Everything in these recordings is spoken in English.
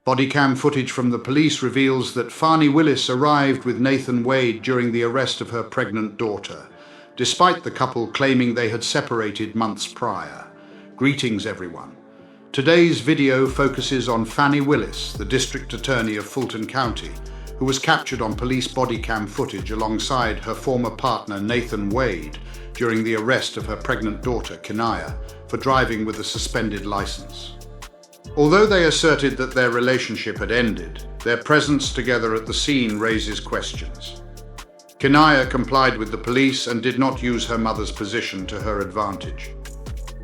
Bodycam footage from the police reveals that Fani Willis arrived with Nathan Wade during the arrest of her pregnant daughter, despite the couple claiming they had separated months prior. Greetings, everyone. Today's video focuses on Fani Willis, the district attorney of Fulton County, who was captured on police bodycam footage alongside her former partner Nathan Wade during the arrest of her pregnant daughter Kinaya for driving with a suspended license. Although they asserted that their relationship had ended, their presence together at the scene raises questions. Kinaya complied with the police and did not use her mother's position to her advantage.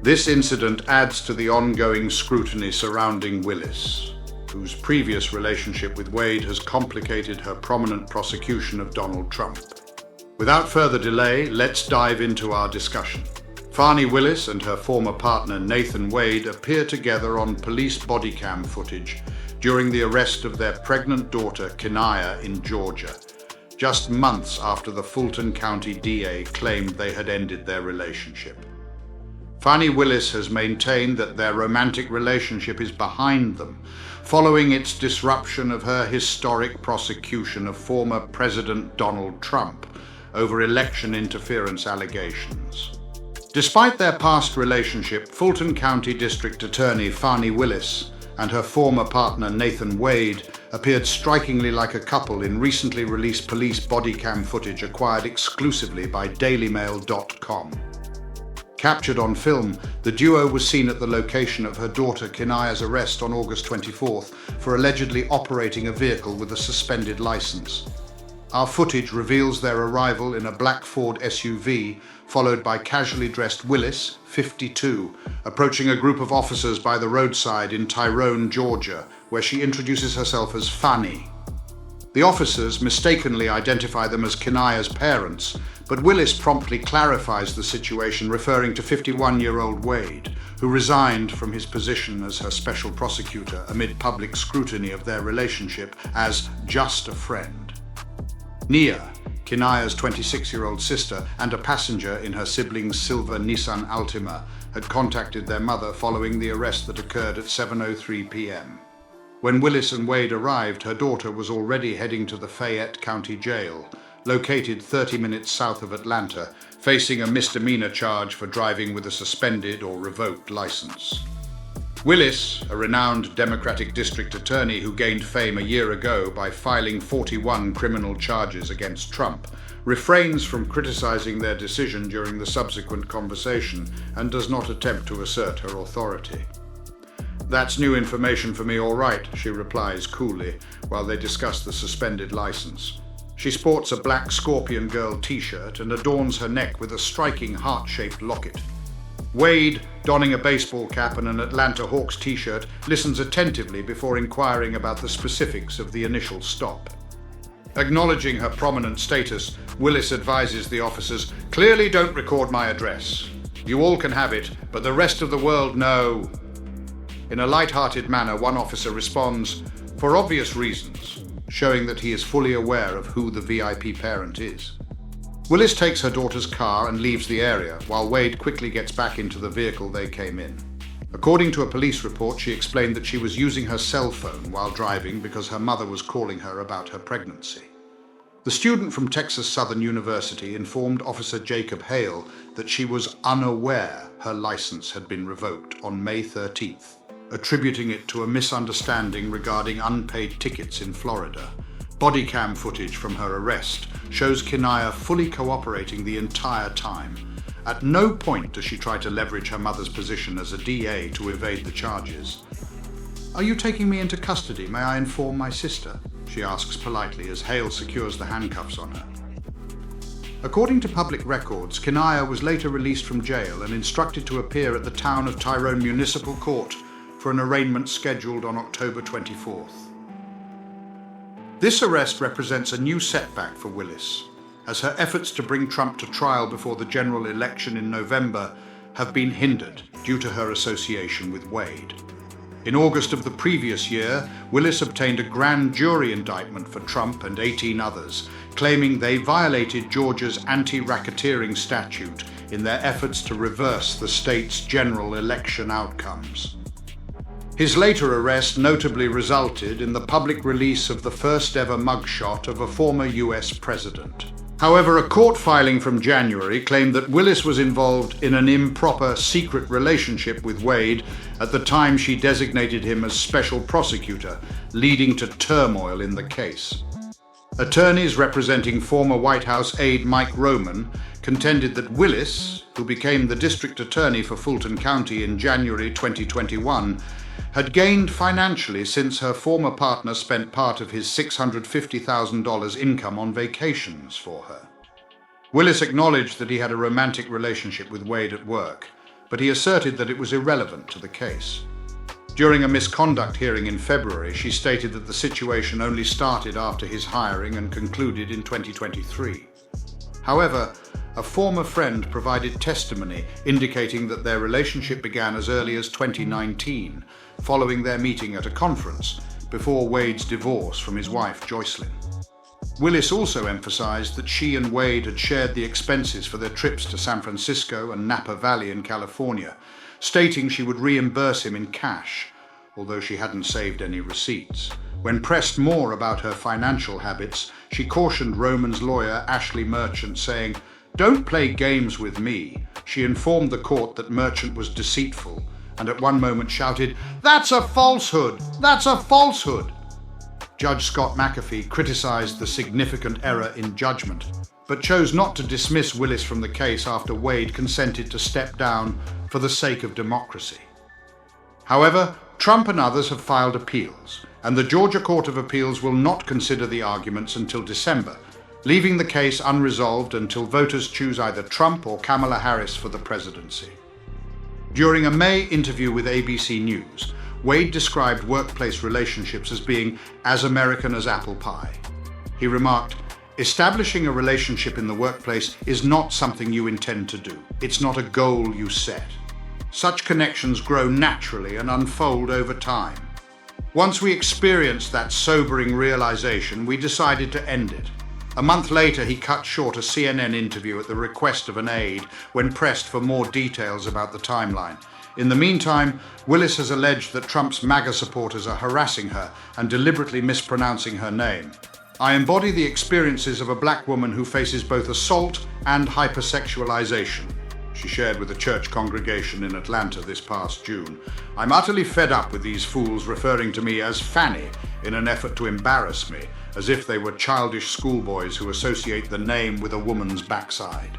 This incident adds to the ongoing scrutiny surrounding Willis, whose previous relationship with Wade has complicated her prominent prosecution of Donald Trump. Without further delay, let's dive into our discussion. Fani Willis and her former partner Nathan Wade appear together on police bodycam footage during the arrest of their pregnant daughter Kinaya in Georgia, just months after the Fulton County DA claimed they had ended their relationship. Fani Willis has maintained that their romantic relationship is behind them, following its disruption of her historic prosecution of former President Donald Trump over election interference allegations. Despite their past relationship, Fulton County District Attorney Fani Willis and her former partner Nathan Wade appeared strikingly like a couple in recently released police bodycam footage acquired exclusively by dailymail.com. Captured on film, the duo was seen at the location of her daughter Kinaya's arrest on August 24th for allegedly operating a vehicle with a suspended license. Our footage reveals their arrival in a black Ford SUV, followed by casually dressed Willis, 52, approaching a group of officers by the roadside in Tyrone, Georgia, where she introduces herself as Fani. The officers mistakenly identify them as Kinaya's parents, but Willis promptly clarifies the situation, referring to 51-year-old Wade, who resigned from his position as her special prosecutor amid public scrutiny of their relationship, as just a friend. Nia, Kinaya's 26-year-old sister and a passenger in her sibling's silver Nissan Altima, had contacted their mother following the arrest that occurred at 7:03 p.m. When Willis and Wade arrived, her daughter was already heading to the Fayette County Jail, located 30 minutes south of Atlanta, facing a misdemeanor charge for driving with a suspended or revoked license. Willis, a renowned Democratic district attorney who gained fame a year ago by filing 41 criminal charges against Trump, refrains from criticizing their decision during the subsequent conversation and does not attempt to assert her authority. "That's new information for me, all right," she replies coolly while they discuss the suspended license. She sports a black Scorpion Girl t-shirt and adorns her neck with a striking heart-shaped locket. Wade, donning a baseball cap and an Atlanta Hawks t-shirt, listens attentively before inquiring about the specifics of the initial stop. Acknowledging her prominent status, Willis advises the officers, "Clearly don't record my address. You all can have it, but the rest of the world no." In a light-hearted manner, one officer responds, "For obvious reasons," showing that he is fully aware of who the VIP parent is. Willis takes her daughter's car and leaves the area, while Wade quickly gets back into the vehicle they came in. According to a police report, she explained that she was using her cell phone while driving because her mother was calling her about her pregnancy. The student from Texas Southern University informed Officer Jacob Hale that she was unaware her license had been revoked on May 13th, attributing it to a misunderstanding regarding unpaid tickets in Florida. Bodycam footage from her arrest shows Kinaya fully cooperating the entire time. At no point does she try to leverage her mother's position as a DA to evade the charges. "Are you taking me into custody? May I inform my sister?" she asks politely as Hale secures the handcuffs on her. According to public records, Kinaya was later released from jail and instructed to appear at the town of Tyrone Municipal Court for an arraignment scheduled on October 24th. This arrest represents a new setback for Willis, as her efforts to bring Trump to trial before the general election in November have been hindered due to her association with Wade. In August of the previous year, Willis obtained a grand jury indictment for Trump and 18 others, claiming they violated Georgia's anti-racketeering statute in their efforts to reverse the state's general election outcomes. His later arrest notably resulted in the public release of the first ever mugshot of a former US president. However, a court filing from January claimed that Willis was involved in an improper secret relationship with Wade at the time she designated him as special prosecutor, leading to turmoil in the case. Attorneys representing former White House aide Mike Roman contended that Willis, who became the district attorney for Fulton County in January 2021, had gained financially since her former partner spent part of his $650,000 income on vacations for her. Willis acknowledged that he had a romantic relationship with Wade at work, but he asserted that it was irrelevant to the case. During a misconduct hearing in February, she stated that the situation only started after his hiring and concluded in 2023. However, a former friend provided testimony indicating that their relationship began as early as 2019, following their meeting at a conference, before Wade's divorce from his wife, Joycelyn. Willis also emphasized that she and Wade had shared the expenses for their trips to San Francisco and Napa Valley in California, stating she would reimburse him in cash, although she hadn't saved any receipts. When pressed more about her financial habits, she cautioned Roman's lawyer, Ashley Merchant, saying, "Don't play games with me." She informed the court that Merchant was deceitful, and at one moment shouted, "That's a falsehood! That's a falsehood!" Judge Scott McAfee criticized the significant error in judgment, but chose not to dismiss Willis from the case after Wade consented to step down for the sake of democracy. However, Trump and others have filed appeals, and the Georgia Court of Appeals will not consider the arguments until December, leaving the case unresolved until voters choose either Trump or Kamala Harris for the presidency. During a May interview with ABC News, Wade described workplace relationships as being as American as apple pie. He remarked, "Establishing a relationship in the workplace is not something you intend to do. It's not a goal you set. Such connections grow naturally and unfold over time. Once we experienced that sobering realization, we decided to end it." A month later, he cut short a CNN interview at the request of an aide when pressed for more details about the timeline. In the meantime, Willis has alleged that Trump's MAGA supporters are harassing her and deliberately mispronouncing her name. "I embody the experiences of a black woman who faces both assault and hypersexualization," she shared with a church congregation in Atlanta this past June. "I'm utterly fed up with these fools referring to me as Fani in an effort to embarrass me, as if they were childish schoolboys who associate the name with a woman's backside."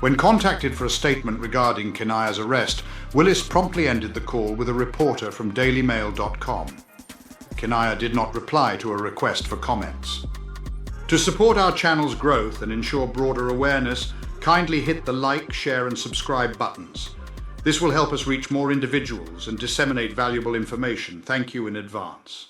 When contacted for a statement regarding Kenaya's arrest, Willis promptly ended the call with a reporter from dailymail.com. Kenaya did not reply to a request for comments. To support our channel's growth and ensure broader awareness, kindly hit the like, share, and subscribe buttons. This will help us reach more individuals and disseminate valuable information. Thank you in advance.